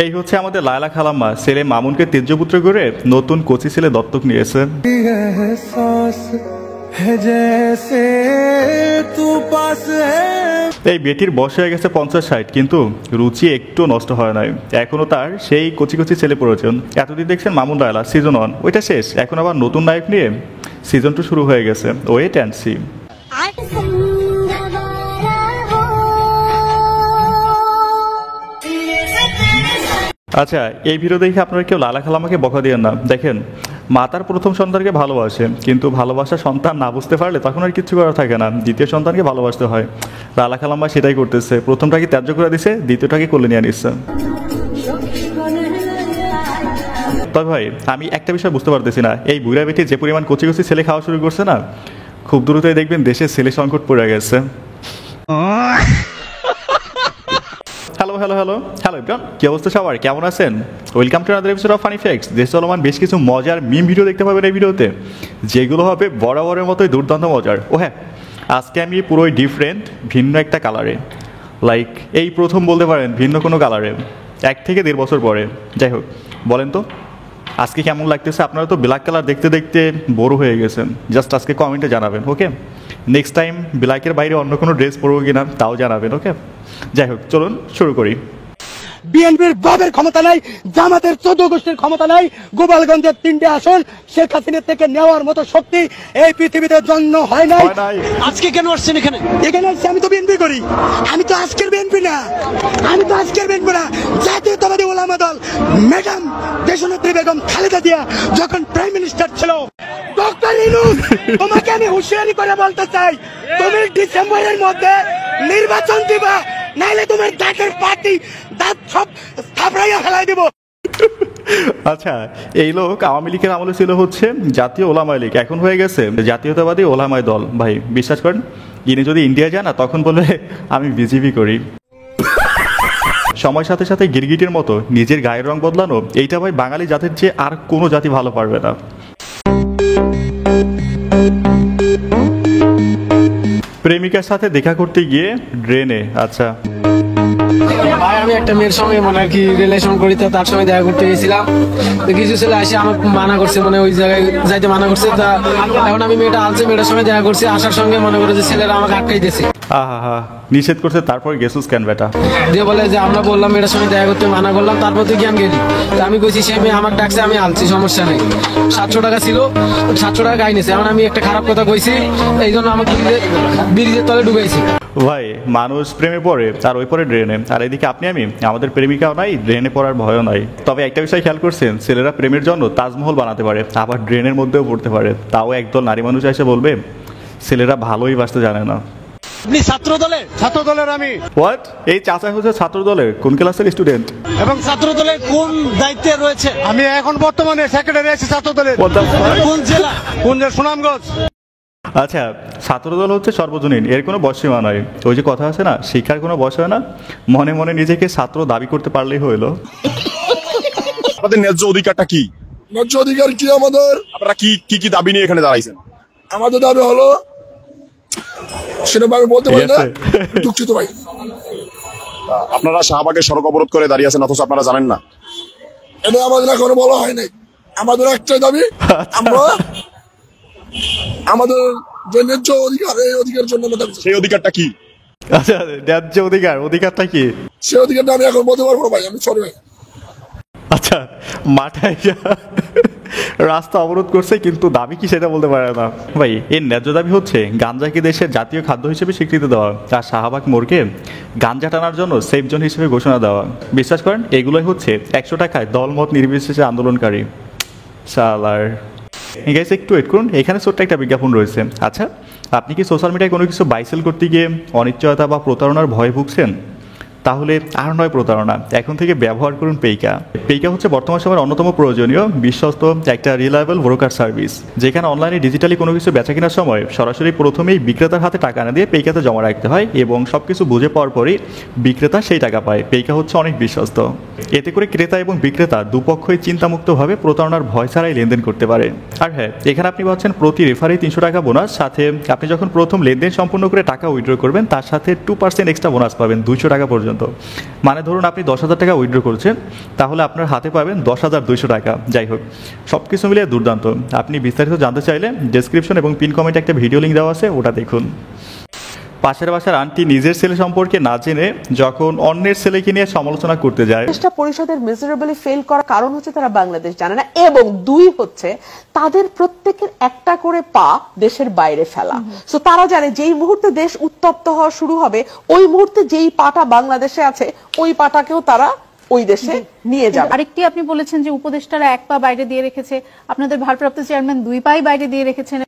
এই হচ্ছে আমাদের লায়লা খালাম্মা ছেলে মামুনকে তেজ্যপুত্র করে নতুন কোচি ছেলে দত্তক নিয়েছে। এই বেটির বয়স হয়ে গেছে 50-60, কিন্তু রুচি একটু নষ্ট হয় নাই, এখনো তার সেই কচি কচি ছেলে প্রয়োজন। এতদিন দেখছেন মামুন লায়লা সিজন 1, ওইটা শেষ, এখন আবার নতুন নায়ক নিয়ে সিজন 2 শুরু হয়ে গেছে। Wait and see. আচ্ছা, এই ভিডিও দেখে আপনারা কেউ লালা খালাম্মাকে বকা দিয়েন না। দেখেন, মা তার প্রথম সন্তানকে ভালোবাসে, কিন্তু ভালোবাসা সন্তান না বুঝতে পারলে তখন আর কিছু করা থাকে না, দ্বিতীয় সন্তানকে ভালোবাসতে হয়। লালা খালাম্মা সেটাই করতেছে, প্রথমটাকে ত্যায্য করে দিছে, দ্বিতীয়টাকে কোলে নিয়ে নিচ্ছে। তবে ভাই, আমি একটা বিষয় বুঝতে পারতেছি না, এই বুড়া বেটি যে পরিমাণ কচি কচি ছেলে খাওয়া শুরু করছে না, খুব দ্রুতই দেখবেন দেশে ছেলে সংকট পড়ে গেছে। Hello hello hello hello everyone, কি অবস্থা সবার, কেমন আছেন? Welcome to another episode of funny facts. দেশ চলমান বেশ কিছু মজার মিম ভিডিও দেখতে পাবেন এই ভিডিওতে, যেগুলো হবে বরাবরের মতোই দুর্দান্ত মজার। ও হ্যাঁ, আজকে আমি পুরোই ডিফারেন্ট, ভিন্ন একটা কালারে, লাইক এই প্রথম বলতে পারেন ভিন্ন কোনো কালারে, 1 থেকে 1.5 বছর পরে। যাই হোক, বলেন তো আজকে কেমন লাগতেছে? আপনারা তো ব্ল্যাক কালার দেখতে দেখতে বোর হয়ে গেছেন, জাস্ট আজকে কমেন্টে জানাবেন, ওকে? নেক্সট টাইম ব্ল্যাকের বাইরে অন্য কোনো ড্রেস পরবো কিনা তাও জানাবেন, ওকে? যাই হোক, চলুন শুরু করি। বিএনপির বাবের ক্ষমতা নাই, জামাতের 14 গোষ্ঠীর ক্ষমতা নাই, গোপালগঞ্জের 3টে আসন শেখ হাসিনা থেকে নেওয়ার মতো শক্তি এই পৃথিবীতে জন্ম হয় নাই। আজকে কেন আসছেন এখানে? এখানে আসছি, আমি তো বিএনপি করি, আমি তো আজকের বিএনপি না, জাতীয়তাবাদী ওলামা দল ম্যাডাম দেশনেত্রী বেগম খালেদা জিয়া যখন প্রাইম মিনিস্টার ছিল, ডক্টর ইউনূস, তোমাকে আমি হুঁশিয়ারি করে বলতে চাই, তুমি ডিসেম্বরের মধ্যে নির্বাচন দিবা, নাইলে তোমার দাঁতের পাটি দাঁত সব থাপড়াইয়া ফেলাই দিব। আচ্ছা, এই লোক আওয়ামী লীগের আমলে ছিল হচ্ছে জাতীয় ওলামা লীগ, এখন হয়ে গেছে জাতীয়তাবাদী ওলামায় দল। ভাই বিশ্বাস করেন, ইনি যদি ইন্ডিয়া যায় না, তখন বলে আমি বিজেপি করি। সময়ের সাথে সাথে গিরগিটির মতো নিজের গায়ের রং বদলানো, এইটা ভাই বাঙালি জাতির চেয়ে আর কোনো জাতি ভালো পারবে না। প্রেমিকার সাথে দেখা করতে গিয়ে ড্রেনে, আচ্ছা ভাই আমি একটা মেয়ের সঙ্গে মানে কি রিলেশন করি, তো তার সঙ্গে দেখা করতে গেছিলাম, তো কিছু ছেলে এসে আমাকে মানা করছে, মানে ওই জায়গায় যাইতে মানা করছে। তা এখন আমি মেয়েটা আনছে, মেয়েটার সঙ্গে দেখা করছি, আসার সঙ্গে মনে করে যে ছেলেরা আমাকে আটকাই দিয়েছে। আহা, নিষেধ করছে, তারপর গেছুস কেন বেটা? দিয়ে বলে যে আমরা বললাম মেয়েটার সঙ্গে দেখা করতে মানা করলাম, তারপর তুই কেন গেলি? তা আমি কইছি সে মেয়ে আমাকে ডাকছে, আমি আনছি, সমস্যা নেই। 700 টাকা ছিল, 700 টাকা গাই নিছে। এখন আমি একটা খারাপ কথা কইছি, এই জন্য আমাকে ব্রিজের তলে ডুবাইছি। ভাই, মানুষ প্রেমে পড়ে আর ওই পরে ড্রেনে, আর এদিকে আপনি আমি, আমাদের প্রেমিকাও নাই, ড্রেনে পড়ার ভয়ও নাই। তবে একটা বিষয় খেয়াল করছেন, ছেলেরা প্রেমের জন্য তাজমহল বানাতে পারে, আবার ড্রেনের মধ্যেও পড়তে পারে, তাও একদল নারী মানুষ এসে বলবে ছেলেরা ভালোই বাসতে জানে না। আপনি ছাত্র দলের আমি হোয়াট? এই চাচা হচ্ছে ছাত্র দলের কোন ক্লাসের স্টুডেন্ট? এবং ছাত্র দলের কোন দায়িত্বে রয়েছে? আমি এখন বর্তমানে সেক্রেটারি আছি ছাত্র দলের। কোন জেলা? সুনামগঞ্জ। আচ্ছা, ছাত্রদল হচ্ছে সর্বজনীন, এর কোনো বয়সীমা নয়। ওই যে কথা আছে না, শিক্ষার কোনো বয়স হয় না, মনে মনে নিজেকে ছাত্র দাবি করতে পারলেই হইলো। আমাদের ন্যায্য অধিকারটা কি? ন্যায্য অধিকার কি আমাদের? আপনারা কি কি কি দাবি নিয়ে এখানে দাঁড়াইছেন? আমাদের দাবি হলো, সেটা আমি বলতে পারি না, দুঃখিত ভাই। আপনারা শাহবাগের সড়ক অবরোধ করে দাঁড়িয়ে আছেন, অথচ আপনারা জানেন না? এটা আমাদের এখনো বলা হয় নাই। আমাদের একটাই দাবি, আমরা আমাদের যে ন্যায্য অধিকার, এই অধিকারের জন্য আমরা দাবি। সেই অধিকারটা কি? আচ্ছা, ন্যায্য অধিকারটা কি? সেই অধিকারটা আমি এখন বলতে পারবো না ভাই, আমি সরি ভাই। আচ্ছা, মাথায় রাস্তা অবরোধ করছে কিন্তু দাবি কি সেটা বলতে পারে না। ভাই, এর ন্যায্য দাবি হচ্ছে গাঞ্জাকে দেশের জাতীয় খাদ্য হিসেবে স্বীকৃতি দেওয়া, আর শাহবাগ মোড়কে গাঞ্জা টানার জন্য সেফ জোন হিসেবে ঘোষণা দেওয়া। বিশ্বাস করেন, এগুলোই হচ্ছে 100 টাকায় দলমত নির্বিশেষে আন্দোলনকারী সালার। গাইস, একটু ওয়েট করুন, এখানে ছোট্ট একটা বিজ্ঞাপন রয়েছে। আচ্ছা, আপনি কি সোশ্যাল মিডিয়ায় কোনো কিছু বাইসেল করতে গিয়ে অনিশ্চয়তা বা প্রতারণার ভয় ভুগছেন? তাহলে আর নয় প্রতারণা, এখন থেকে ব্যবহার করুন পেইকা। পেইকা হচ্ছে বর্তমান সময়ের অন্যতম প্রয়োজনীয় বিশ্বস্ত একটা রিলায়েবল ব্রোকার সার্ভিস, যেখানে অনলাইনে ডিজিটালি কোনো কিছু বেচা কেনার সময় সরাসরি প্রথমেই বিক্রেতার হাতে টাকা না দিয়ে পেইকাতে জমা রাখতে হয় এবং সবকিছু বুঝে পাওয়ার পরেই বিক্রেতা সেই টাকা পায়। পেইকা হচ্ছে অনেক বিশ্বস্ত। এতে করে ক্রেতা এবং বিক্রেতা দুপক্ষই চিন্তামুক্তভাবে প্রতারণার ভয় ছাড়াই লেনদেন করতে পারে। আর হ্যাঁ, এখানে আপনি পাচ্ছেন প্রতি রেফারে 300 টাকা বোনাস, সাথে আপনি যখন প্রথম লেনদেন সম্পূর্ণ করে টাকা উইথড্র করবেন তার সাথে 2% এক্সট্রা বোনাস পাবেন 200 টাকা পর্যন্ত। মানে ধরুন আপনি 10,000 টাকা উইথড্র করছেন, তাহলে আপনার হাতে পাবেন 10,200 টাকা। যাই হোক, সব কিছু মিলিয়ে দুর্দান্ত। আপনি বিস্তারিত জানতে চাইলে ডেসক্রিপশন এবং পিন কমেন্টে একটা ভিডিও লিঙ্ক দেওয়া আছে, ওটা দেখুন। পাশের বাসার আন্টি নিজের ছেলে সম্পর্কে না জেনে যখন অন্যের ছেলেকে নিয়ে সমালোচনা করতে যায়, চেষ্টা পরিষদের মিজারেবলি ফেল করার কারণ হচ্ছে তারা বাংলাদেশ জানে না, এবং 2 হচ্ছে তাদের প্রত্যেকের একটা করে পা দেশের বাইরে ফেলা। সো তারা জানে যেই মুহূর্তে দেশ উত্তপ্ত হওয়া শুরু হবে, ওই মুহূর্তে যেই পাটা বাংলাদেশে আছে ওই পাটাকেও তারা ওই দেশে নিয়ে যাবে। আরেকটি আপনি বলেছেন যে উপদেষ্টারা 1 পা বাইরে দিয়ে রেখেছে, আপনাদের ভারপ্রাপ্ত চেয়ারম্যান 2 পাই বাইরে দিয়ে রেখেছেন।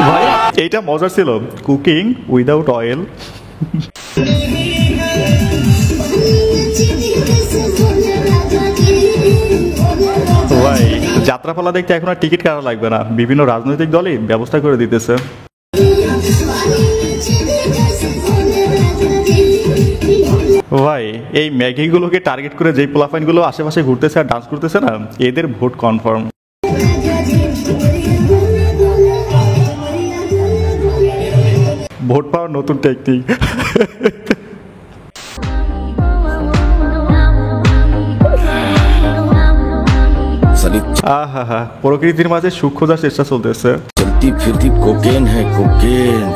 ভাই এইটা মজার ছিল, কুকিং উইদাউট অয়েল। ভাই যাত্রাপালা দেখতে এখন আর টিকিট কাটা লাগবে না, বিভিন্ন রাজনৈতিক দলই ব্যবস্থা করে দিতেছে। ভাই এই ম্যাগিগুলোকে টার্গেট করে যেই পোলাফাইনগুলো আশেপাশে ঘুরতেছে আর ডান্স করতেছে না, এদের ভোট কনফার্ম। ভোট পাওয়ার নতুন টেকনিক। আহা, প্রকৃতির মাঝে সুখ খোঁজার চেষ্টা চলতেছে। चलती फिरती कोकेन है कोकेन।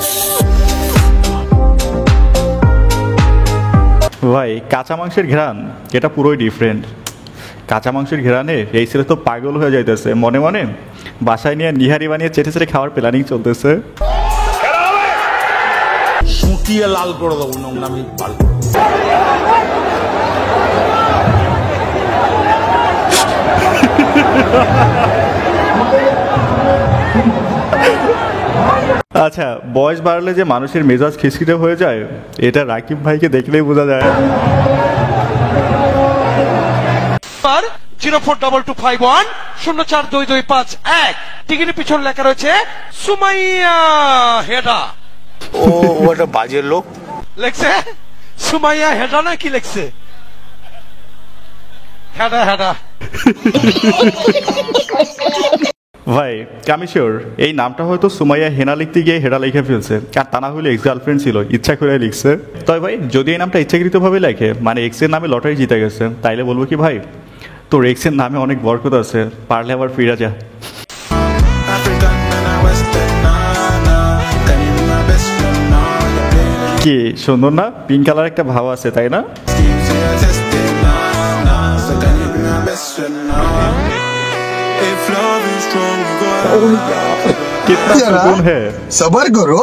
ভাই কাঁচা মাংসের ঘ্রাণ এটা পুরোই ডিফারেন্ট। কাঁচা মাংসের ঘ্রাণে এই ছেলে তো পাগল হয়ে যাইতেছে, মনে মনে বাসায় নিয়ে নিহারি বানিয়ে চেটে চেটে খাওয়ার প্ল্যানিং চলতেছে। শুকিয়ে লাল করে দেবো, নোংরামি পাল করে দেবো। আচ্ছা, বয়স বাড়লে যে মানুষের মেজাজ খিচখিচে হয়ে যায়, এটা রাকিব ভাইকে দেখলেই বোঝা যায়। 042251 টিকিটের পিছনে লেখা রয়েছে সুমাইয়া হেডা। ও একটা বাজে লোক লেখছে সুমাইয়া হেডা না কি লেখছে? হেডা হেডা। ভাই আমি শিওর এই নামটা হয়তো সুমাইয়া হেনা লিখতে গিয়ে হেডা লিখে ফেলছে, আর তা না হলে এক্স গার্লফ্রেন্ড ছিল, ইচ্ছা করে লিখছে। তবে ভাই যদি এই নামটা ইচ্ছাকৃতভাবে লেখে, মানে এক্স এর নামে লটারি জিতে গেছে, তাইলে বলবো কি ভাই তোর এক্স এর নামে অনেক বরকত আছে, পারলে আবার ফিরা যা। কি সুন্দর না? পিঙ্ক কালার একটা ভাব আছে, তাই না? कितना सुकून है। सबर करो।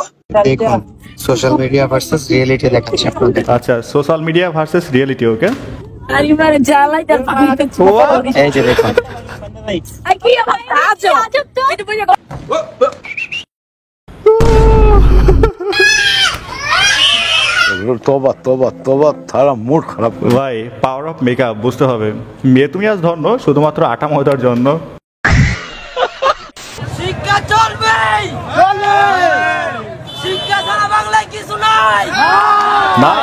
দেখুন সোশ্যাল মিডিয়া ভার্সেস রিয়েলিটি দেখাচ্ছি আপনাদের। আচ্ছা, সোশ্যাল মিডিয়া ভার্সেস রিয়েলিটি, ওকে। এই যে দেখুন, তোবা তোবা তোবা, তারা মুড খারাপ। ভাই পাওয়ার অফ মেকআপ বুঝতে হবে। মেয়ে তুমি আজ ধন্য শুধুমাত্র আটা ময়দার জন্য। শিক্ষা চলবে, শিক্ষা ছাড়া বাংলায় কিছু নাই,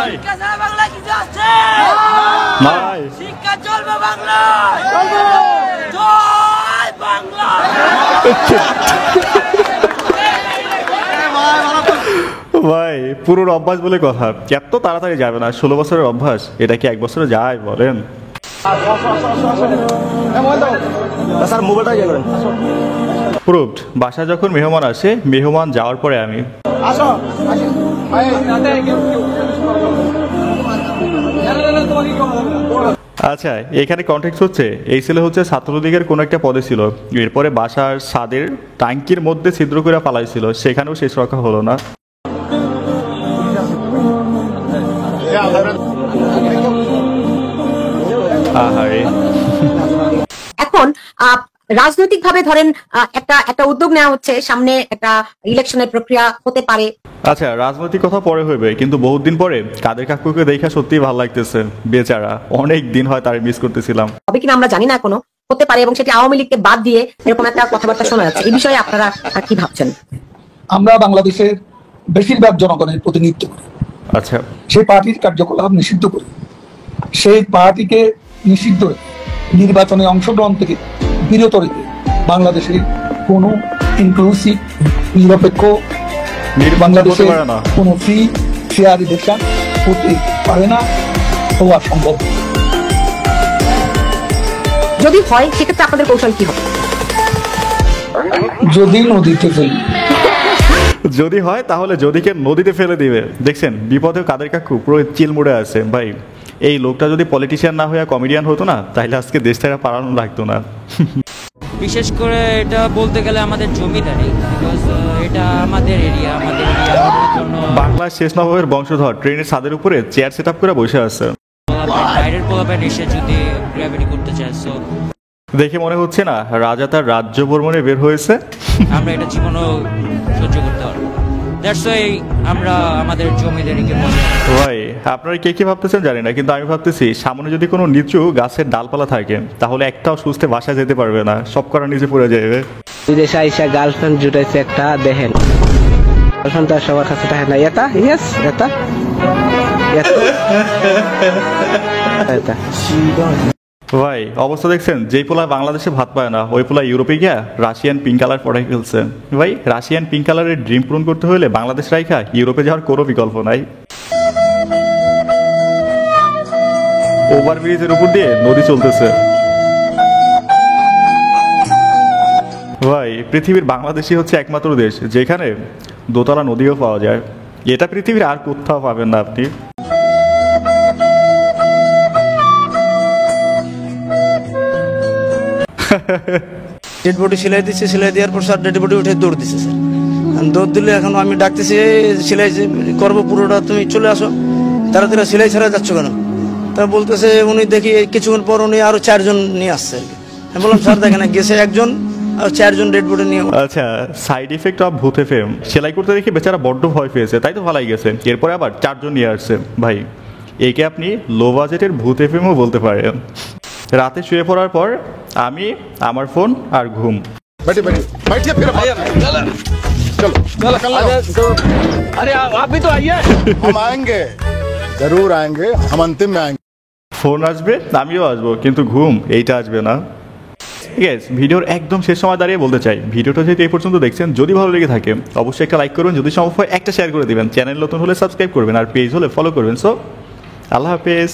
শিক্ষা ছাড়া বাংলায় কিছু আছে নাই, শিক্ষা চলবে বাংলায়, জয় বাংলা। ভাই পুরোর অভ্যাস বলে কথা, এত তাড়াতাড়ি যাবে না। 16 বছরের অভ্যাস, এটা কি 1 বছরে যায় বলেন? প্রুভড। বাসায় যখন মেহমান আসে, মেহমান যাওয়ার পরে আমি। আচ্ছা, এখানে কনটেক্সট হচ্ছে এই ছেলে হচ্ছে ছাত্রলীগের কোন একটা পদে ছিল, এরপরে বাসার ছাদের ট্যাঙ্কির মধ্যে ছিদ্র করে পালাইছিল, সেখানেও শেষ রক্ষা হলো না। এখন রাজনৈতিকভাবে ধরেন একটা উদ্যোগ নেওয়া হচ্ছে, সামনে একটা ইলেকশনের প্রক্রিয়া হতে পারে। আচ্ছা, রাজনৈতিক কথা পরে হইবে, কিন্তু বহুত দিন পরে কাদের কাকুকে দেখা সত্যি ভালো লাগতেছে। বেচারা, অনেক দিন হয় তার মিস করতেছিলাম। হবে কিনা আমরা জানি না, এখনো হতে পারে, এবং সেটি আওয়ামী লীগকে বাদ দিয়ে এরকম একটা কথাবার্তা শোনা যাচ্ছে। এই বিষয়ে আপনারা কি ভাবছেন? আমরা বাংলাদেশের বেশিরভাগ জনগণের প্রতিনিধিত্ব করি। আচ্ছা, সেই পার্টির কার্যকলাপ নিষিদ্ধ করি, সেই পার্টিকে নিষিদ্ধ রেখে নির্বাচনে অংশগ্রহণ থেকে বিরত রেখে বাংলাদেশে কোনো ইনক্লুসিভ নিরপেক্ষ বাংলাদেশে কোনো ফ্রি ফেয়ার ইলেকশন হতে পারে না, হওয়া সম্ভব। যদি হয় সেক্ষেত্রে আপনাদের কৌশল কি হবে? যদি নদীতে ফেলি, যদি হয় তাহলে যদিকে নদীতে ফেলে দিবে। দেখছেন, বিপদে কাদের কাকু পুরো চিলমুড়ে আছে ভাই। এই লোকটা যদি পলিটিশিয়ান না হয়ে কমেডিয়ান হতো না, তাহলে আজকে দেশ থেকে পালানো লাগতো না। বিশেষ করে এটা বলতে গেলে আমাদের জমিদারি, বিকজ এটা আমাদের এরিয়া, আমাদের বাংলার শেষ নবাবের বংশধর ট্রেনের ছাদের উপরে চেয়ার সেট আপ করে বসে আছে। বাইরের পোলাপেন এসে যদি গ্র্যাভিটি করতে চায়, সো দেখে মনে হচ্ছে না রাজা তার রাজ্য ভ্রমণে বের হয়েছে। আমরা এটা জীবনও সহ্য করতে পারবো। দ্যাটস ওয়াই আমরা আমাদের জমিদারিকে ভাই, আপনারা কে কি ভাবতেছেন জানি না, কিন্তু আমি ভাবতেছি সামনে যদি কোনো নিচু গাছের ডালপালা থাকে তাহলে একটাও সুস্থে বাসা যেতে পারবে না, সব করা নিচে পড়ে যাবে। বিদেশে আইসা গার্লফ্রেন্ড জুটাইছে একটা, দেখেন গার্লফ্রেন্ড তো সবার কাছে থাকে না। এটা ইয়েস, এটা ভাই অবস্থা দেখছেন, যেই পোলা বাংলাদেশে ভাত পায় না ওই পোলা ইউরোপে গিয়া রাশিয়ান পিঙ্ক কালার পড়াই ফেলছে। ভাই, রাশিয়ান পিঙ্ক কালারের ড্রিম পূরণ করতে হলে বাংলাদেশ রাইখা ইউরোপে যাওয়ার কোনো বিকল্প নাই। ওভারব্রিজের উপর দিয়ে নদী চলতেছে। ভাই, পৃথিবীর বাংলাদেশই হচ্ছে একমাত্র দেশ যেখানে দোতলা নদীও পাওয়া যায়। এটা পৃথিবীর আর কোথাও পাবেন না আপনি। ডেড বডি সেলাই দিচ্ছে, সেলাই দেওয়ার পর স্যার ডেড বডি উঠে দৌড় দিচ্ছে স্যার। দৌড় দিলে এখন আমি ডাকতেছি সেলাই করবো পুরোটা, তুমি চলে আসো তাড়াতাড়ি, সেলাই ছাড়া যাচ্ছ কেন? তা বলতেছে উনি দেখি কিছুক্ষণ পর উনি আরো 4 জন নিয়ে আসছে আর কি। আমি বললাম স্যার দেখেন গেছে 1 জন আর 4 জন ডেড বডি নিয়ে। আচ্ছা, সাইড ইফেক্ট অফ ভূত এফএম সেলাই করতে দেখে বেচারা বড্ড ভয় পেয়েছে, তাই তো ভালাই গেছে। এরপরে আবার 4 জন নিয়ে আসছে। ভাই, একে আপনি লো বাজেটের ভূত এফএমও বলতে পারেন। রাতে শুয়ে পড়ার পর আমি, আমার ফোন আর ঘুম। ফোন আসবে, আমিও আসবো, কিন্তু ঘুম এইটা আসবে না। ঠিক আছে, ভিডিওর একদম শেষ সময় দাঁড়িয়ে বলতে চাই, ভিডিওটা যেহেতু এই পর্যন্ত দেখছেন, যদি ভালো লেগে থাকে অবশ্যই একটা লাইক করবেন, যদি সম্ভব হয় একটা শেয়ার করে দিবেন, চ্যানেল নতুন হলে সাবস্ক্রাইব করবেন, আর পেজ হলে ফলো করবেন। সো আল্লাহ হাফেজ।